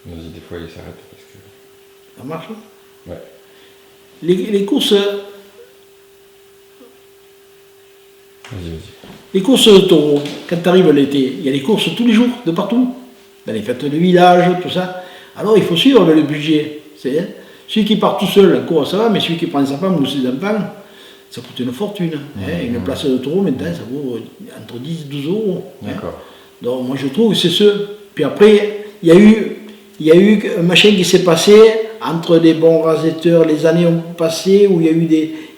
Vas-y, des fois il s'arrête parce que. Ça marche? Ouais. Les courses, Vas-y. les courses de taureaux, quand tu arrives l'été, il y a des courses tous les jours, de partout, dans les fêtes de village, tout ça. Alors il faut suivre avec le budget. Celui qui part tout seul, encore ça va, mais celui qui prend sa femme ou ses enfants, ça coûte une fortune. Une place de taureau, maintenant, ça vaut entre 10 et 12 euros. D'accord. Donc moi je trouve que c'est ce. Puis après, il y a eu un machin qui s'est passé entre les bons raseteurs, les années ont passé, où il y a eu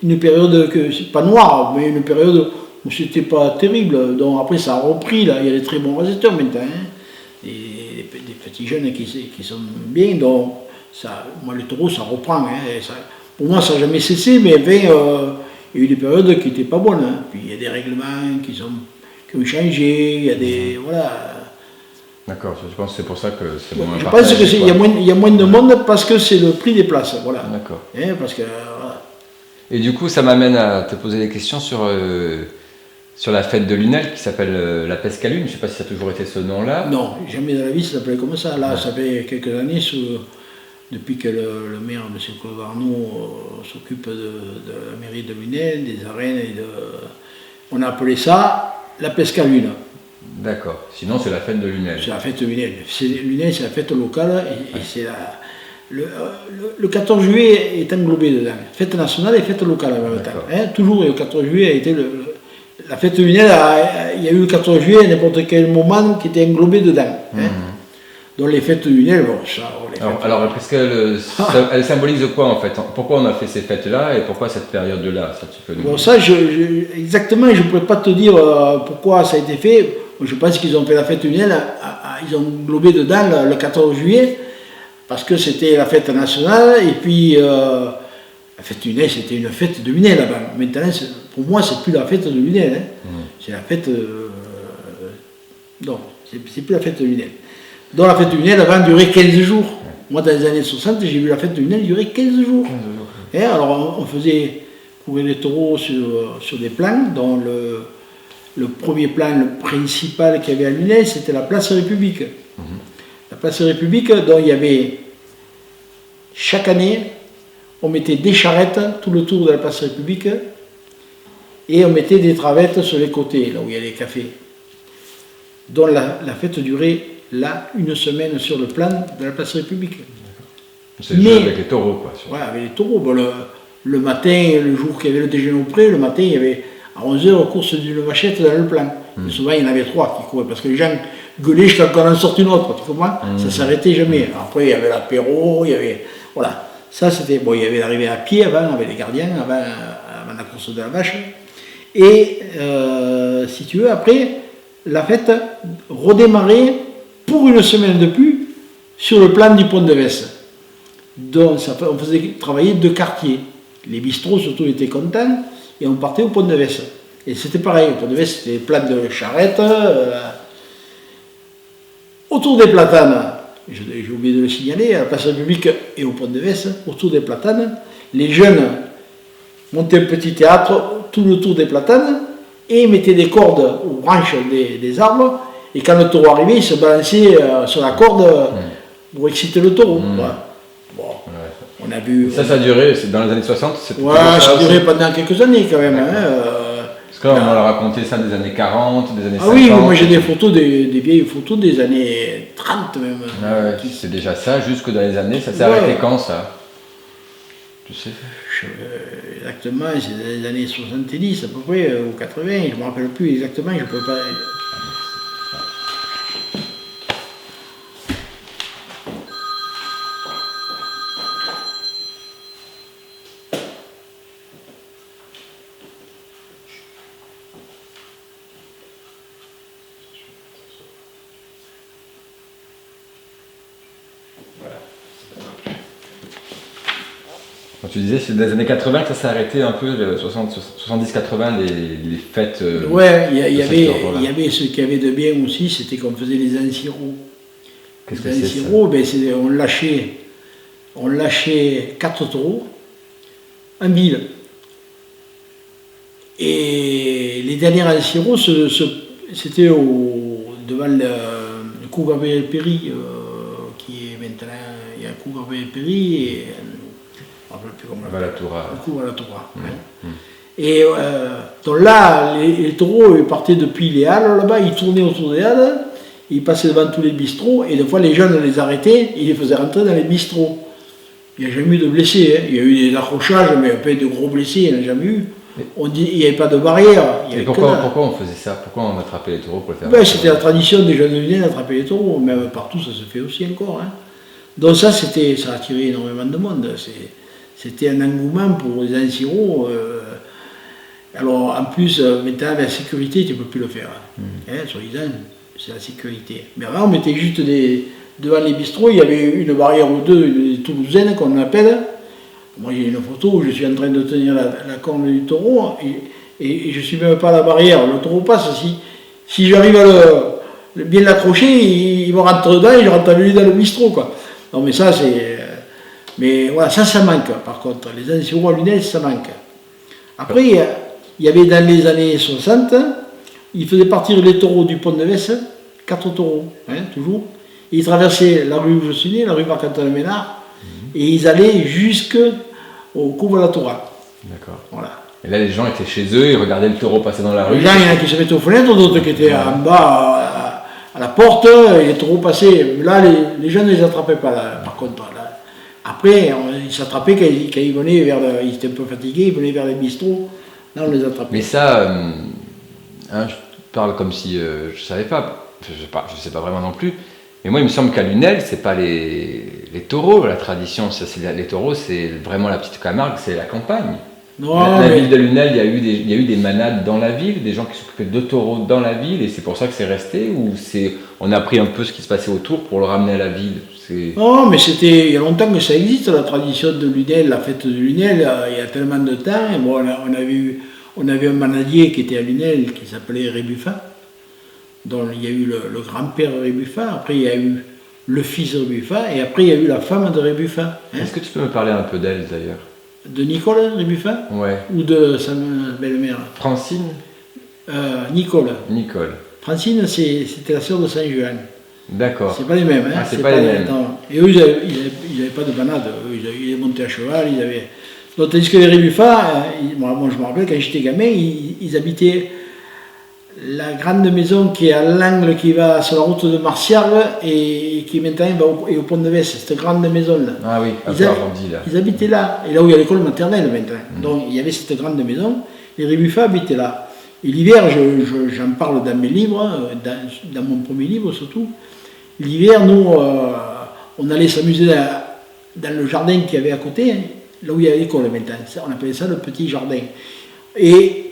une période, pas noire, mais une période où c'était pas terrible. Donc après ça a repris, là, il y a des très bons raseteurs maintenant. Des petits jeunes qui sont bien, donc ça, moi le taureau ça reprend. Pour moi ça n'a jamais cessé, mais enfin, il y a eu des périodes qui n'étaient pas bonnes. Puis il y a des règlements qui ont changé, il y a des. Voilà. D'accord, je pense que c'est pour ça que c'est moins Je pense qu'il y a moins de monde parce que c'est le prix des places. Voilà. D'accord. Parce que, voilà. Et du coup, ça m'amène à te poser des questions sur la fête de Lunel qui s'appelle la Pescalune. Je ne sais pas si ça a toujours été ce nom-là. Non, jamais dans la vie ça s'appelait comme ça. Là, ça fait quelques années, depuis que le maire, M. Claude Arnaud, s'occupe de la mairie de Lunel, des arènes, on a appelé ça la Pescalune. D'accord. Sinon, c'est la fête de Lunel. C'est la fête de Lunel. Lunel, c'est la fête locale et c'est le 14 juillet est englobé dedans. Fête nationale et fête locale en même temps. Toujours, le 14 juillet a été la fête de Lunel, il y a eu le 14 juillet à n'importe quel moment qui était englobé dedans. Donc les fêtes de Lunel, bon, ça. Alors, parce qu'elle symbolise quoi en fait? Pourquoi on a fait ces fêtes-là et pourquoi cette période-là? Ça, tu peux nous dire. Bon, ça, exactement, je ne pourrais pas te dire pourquoi ça a été fait. Je pense qu'ils ont fait la fête de Lunel, ils ont englobé dedans le 14 juillet, parce que c'était la fête nationale, et puis la fête de Lunel, c'était une fête de Lunel là-bas. Maintenant, pour moi, c'est plus la fête de Lunel, c'est la fête. Non, c'est plus la fête de Lunel. Donc la fête de Lunel, avant, durait 15 jours. Moi, dans les années 60, j'ai vu la fête de Lunel durer 15 jours. Alors, on faisait courir les taureaux sur des plans, dont le premier plan, le principal qu'il y avait à Lunel, c'était la place République. La place République, dont il y avait, chaque année, on mettait des charrettes tout le tour de la place République, et on mettait des travettes sur les côtés, là où il y a les cafés. Dont la fête durait là une semaine sur le plan de la place République. C'est le jeu avec les taureaux, quoi. Voilà, avec les taureaux. Bon, le matin, le jour qu'il y avait le déjeuner au pré, le matin, il y avait à 11h course d'une vachette dans le plan. Et souvent, il y en avait 3 qui couraient, parce que les gens gueulaient jusqu'à qu'on en sorte une autre, tu comprends? Ça s'arrêtait jamais. Après, il y avait l'apéro, il y avait. Voilà. Ça, c'était. Bon, il y avait l'arrivée à pied avant, avec les gardiens, avant la course de la vache. Et, si tu veux, après, la fête redémarrait pour une semaine de plus sur le plan du Pont de Vesse. Donc on faisait travailler 2 quartiers. Les bistrots surtout étaient contents et on partait au Pont de Vesse. Et c'était pareil, au Pont de Vesse c'était plein de charrettes. Autour des platanes, j'ai oublié de le signaler, à la place République et au Pont de Vesse, autour des platanes, les jeunes montaient un petit théâtre tout le tour des platanes et mettaient des cordes aux branches des arbres. Et quand le taureau arrivait, il se balançait sur la corde pour exciter le taureau. Voilà. Bon, on a vu. Ça a duré, c'est dans les années 60? Ça a duré pendant quelques années quand même. Parce que là, on a raconté ça des années 40, des années 50. Ah oui, moi j'ai des photos, des vieilles photos des années 30 même. Ah ouais, c'est déjà ça, jusque dans les années. Ça s'est arrêté quand ça? Tu sais? Exactement, c'est dans les années 70 à peu près, ou 80, je ne me rappelle plus exactement, je ne peux pas. Quand tu disais, c'est dans les années 80 que ça s'est arrêté un peu, 70-80, les fêtes. Ouais, il y avait ce qu'il y avait de bien aussi, c'était qu'on faisait les ensiros. Qu'est-ce que Les c'est ensiros, ben, on lâchait 4 taureaux en ville. Et les derniers ensiros, c'était devant le cours Gabriel Péry, qui est maintenant, il y a un coup Hervé Péry et je ne me rappelle plus comment Valatoura. le coup Valatoura. Hein. Et donc là, les taureaux ils partaient depuis les halles là-bas, ils tournaient autour des halles, ils passaient devant tous les bistrots et des fois les jeunes les arrêtaient, ils les faisaient rentrer dans les bistrots. Il n'y a jamais eu de blessés, hein. Il y a eu des accrochages, mais pas de gros blessés, il n'y en a jamais eu. On dit il n'y avait pas de barrière. Et pourquoi on faisait ça? Pourquoi on attrapait les taureaux pour les faire? Ben, c'était la tradition des jeunes de Lunel d'attraper les taureaux, même partout ça se fait aussi encore. Hein. Donc ça a attiré énormément de monde. C'était un engouement pour les anciros. Alors en plus, maintenant la sécurité, tu ne peux plus le faire. Hein, soi-disant, c'est la sécurité. Mais avant, on mettait juste devant les bistrots, il y avait une barrière ou deux, une toulousaine qu'on appelle. Moi j'ai une photo où je suis en train de tenir la corne du taureau et je ne suis même pas à la barrière. Le taureau passe, si j'arrive à bien l'accrocher, il me rentre dedans et je rentre avec lui dans le bistrot. Quoi. Non mais ça c'est... Mais voilà, ça manque par contre. Les anciens à Lunel, ça manque. Après, il y avait dans les années 60, ils faisaient partir les taureaux du Pont de Vesse, 4 taureaux, hein, toujours. Et ils traversaient la rue où je suis né, la rue Marc-Antoine-Ménard, et ils allaient jusqu'au Cou Valatoura. D'accord. Voilà. Et là, les gens étaient chez eux, ils regardaient le taureau passer dans la rue. Les gens, il y en a qui se mettaient aux fenêtres, d'autres qui étaient en bas à la porte, et les taureaux passaient. Là, les gens ne les attrapaient pas, là, par contre. Là. Après, ils s'attrapaient quand ils venaient ils étaient un peu fatigués, ils venaient vers les bistrots. Là, on les attrapait. Mais ça, je parle comme si je ne savais pas. Je ne sais pas vraiment non plus. Mais moi, il me semble qu'à Lunel, c'est pas les taureaux, la tradition. Les taureaux, c'est vraiment la petite Camargue, c'est la campagne. Non, la ville de Lunel, il y a eu des manades dans la ville, des gens qui s'occupaient de taureaux dans la ville, et c'est pour ça que c'est resté, ou on a pris un peu ce qui se passait autour pour le ramener à la ville? Non, mais il y a longtemps que ça existe, la tradition de Lunel, la fête de Lunel, il y a tellement de temps. Et bon, on avait un manadier qui était à Lunel, qui s'appelait Rébuffat. Donc il y a eu le grand-père Rébuffat, après il y a eu le fils de Rébuffat, et après il y a eu la femme de Rébuffat. Hein. Est-ce que tu peux me parler un peu d'elle d'ailleurs? De Nicole Rébuffat? Ouais. Ou de sa belle-mère? Francine? Nicole. Nicole. Francine, c'était la sœur de Saint-Juan. D'accord. C'est pas les mêmes. Hein. Ah, c'est pas les mêmes. Non. Et eux, ils n'avaient pas de banade. Eux, ils montaient à cheval. Donc, tandis que les Rébuffats, moi je me rappelle, quand j'étais gamin, ils habitaient la grande maison qui est à l'angle qui va sur la route de Martial et qui maintenant va au Pont de Vesse, cette grande maison-là. Ah oui, ils habitaient là, et là où il y a l'école maternelle maintenant. Donc il y avait cette grande maison, les Rébuffats habitaient là. Et l'hiver, j'en parle dans mes livres, dans mon premier livre surtout, l'hiver, nous, on allait s'amuser dans le jardin qu'il y avait à côté, hein, là où il y avait l'école maintenant. On appelait ça le petit jardin. Et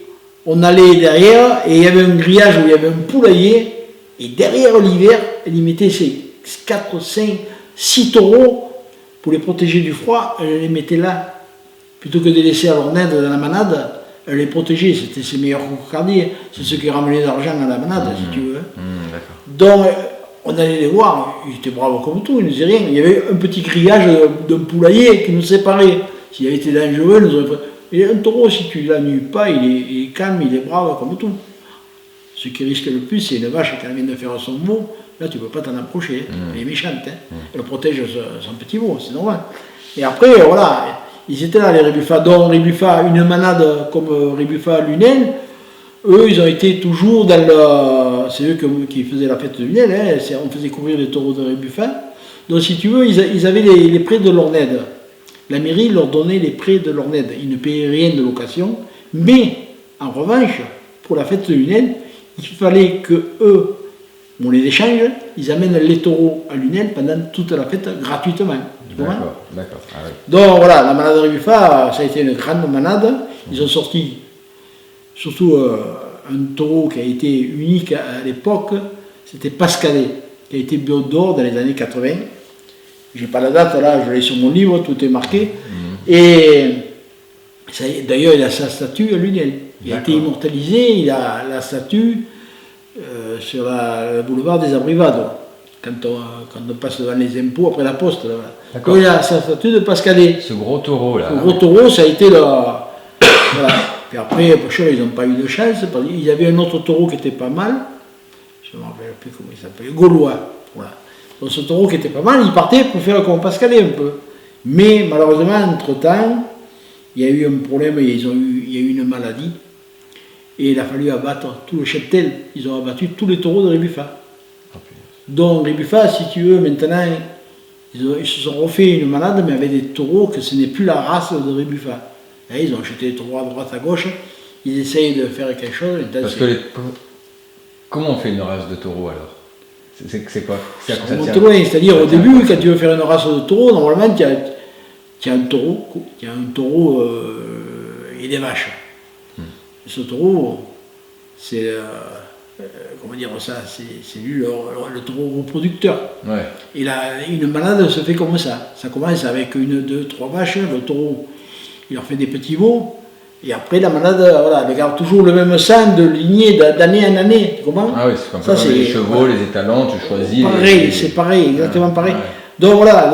on allait derrière, et il y avait un grillage où il y avait un poulailler, et derrière l'hiver, elle y mettait ses 4, 5, 6 taureaux pour les protéger du froid, elle les mettait là. Plutôt que de les laisser à leur aide dans la manade, elle les protégeait, c'était ses meilleurs cocardiers, c'est ceux qui ramenaient l'argent à la manade, si tu veux. Donc, on allait les voir, ils étaient braves comme tout, ils ne disaient rien. Il y avait un petit grillage d'un poulailler qui nous séparait. S'il avait été dangereux, nous aurions... Et un taureau, si tu ne l'ennuies pas, il est calme, il est brave comme tout. Ce qui risque le plus, c'est une vache quand elle vient de faire son veau. Là, tu ne peux pas t'en approcher. Elle est méchante. Hein. Elle protège son petit veau, c'est normal. Et après, voilà, ils étaient là, les Rébuffats. Donc, Rébuffat, une manade comme Rébuffat Lunel, eux, ils ont été toujours dans le... C'est eux qui faisaient la fête de Lunel. Hein. On faisait couvrir les taureaux de Rébuffat. Donc, si tu veux, ils avaient les prêts de l'Ornède. La mairie leur donnait les prêts de l'Ornède. Ils ne payaient rien de location. Mais, en revanche, pour la fête de Lunel, il fallait qu'eux, on les échange, ils amènent les taureaux à Lunel pendant toute la fête gratuitement. D'accord. Ah, oui. Donc voilà, la manade de Rébuffat, ça a été une grande manade. Ils ont sorti surtout un taureau qui a été unique à l'époque, c'était Pascalet, qui a été bio d'or dans les années 80. J'ai pas la date là, je l'ai sur mon livre, tout est marqué. Et d'ailleurs, il a sa statue à Lunel. Il a été immortalisé, il a la statue sur le boulevard des Abrivades, quand on passe devant les impôts après la poste. Là. Donc, il a sa statue de Pascalet. Ce gros taureau là. Ce gros taureau, ça a été là. Voilà. Puis après, ils n'ont pas eu de chance. Il y avait un autre taureau qui était pas mal. Je ne me rappelle plus comment il s'appelait. Gaulois. Voilà. Donc ce taureau qui était pas mal, il partait pour faire comme Pascalet un peu. Mais malheureusement, entre-temps, il y a eu un problème, il y a eu une maladie. Et il a fallu abattre tout le cheptel. Ils ont abattu tous les taureaux de Rébuffat. Donc Rébuffat, si tu veux, maintenant, ils se sont refait une malade, mais avec des taureaux que ce n'est plus la race de Rébuffat. Et ils ont acheté des taureaux à droite, à gauche. Ils essayent de faire quelque chose. Parce que comment on fait une race de taureau alors? C'est quoi? C'est à quoi ça tient? C'est-à-dire au début, quand tu veux faire une race de taureau, normalement tu as un taureau et des vaches. Et ce taureau, c'est comment dire ça, c'est lui le taureau reproducteur. Ouais. Et une malade se fait comme ça. Ça commence avec 1, 2, 3 vaches, le taureau, il leur fait des petits veaux. Et après, la malade, voilà, elle garde toujours le même sang de lignée d'année en année. Tu comprends? Ah oui, c'est comme ça, les chevaux, voilà. Les étalons, tu choisis. Pareil, c'est pareil, exactement pareil. Ouais. Donc voilà,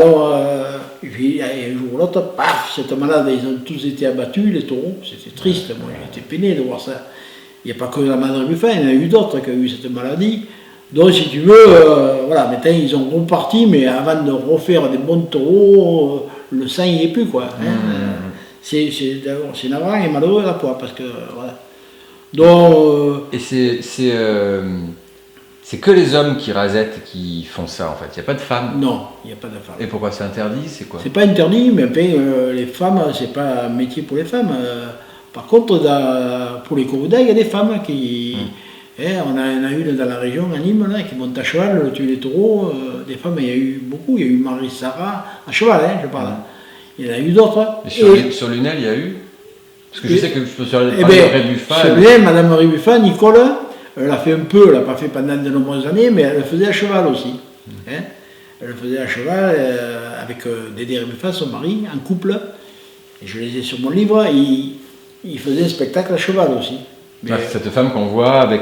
et puis un jour ou l'autre, paf, cette malade, ils ont tous été abattus, les taureaux. C'était triste, moi j'étais peiné de voir ça. Il n'y a pas que la maladie du fin, il y en a eu d'autres qui ont eu cette maladie. Donc si tu veux, voilà, maintenant ils ont reparti, mais avant de refaire des bons taureaux, le sang n'y est plus, quoi. C'est navrant et malheureux à la fois, parce que, voilà. Donc... Et c'est que les hommes qui rasettent qui font ça, en fait. Il n'y a pas de femmes? Non, il n'y a pas de femmes. Et pourquoi c'est interdit? C'est quoi? C'est pas interdit, mais enfin, les femmes, c'est pas un métier pour les femmes. Par contre, pour les corridas, il y a des femmes qui... on a une dans la région, à Nîmes, là, qui montent à cheval, tuer les taureaux. Des femmes, il y a eu beaucoup. Il y a eu Marie-Sarah, à cheval, je parle. Il y en a eu d'autres. Sur Lunel, il y a eu? Parce que je sais que je peux sur Rébuffat. Sur Lunel, Madame Rébuffat, Nicole, elle a fait un peu, elle n'a pas fait pendant de nombreuses années, mais elle faisait à cheval aussi. Elle faisait à cheval avec Dédé Rébuffat, son mari, en couple. Et je les ai sur mon livre, il faisait un spectacle à cheval aussi. Cette femme qu'on voit avec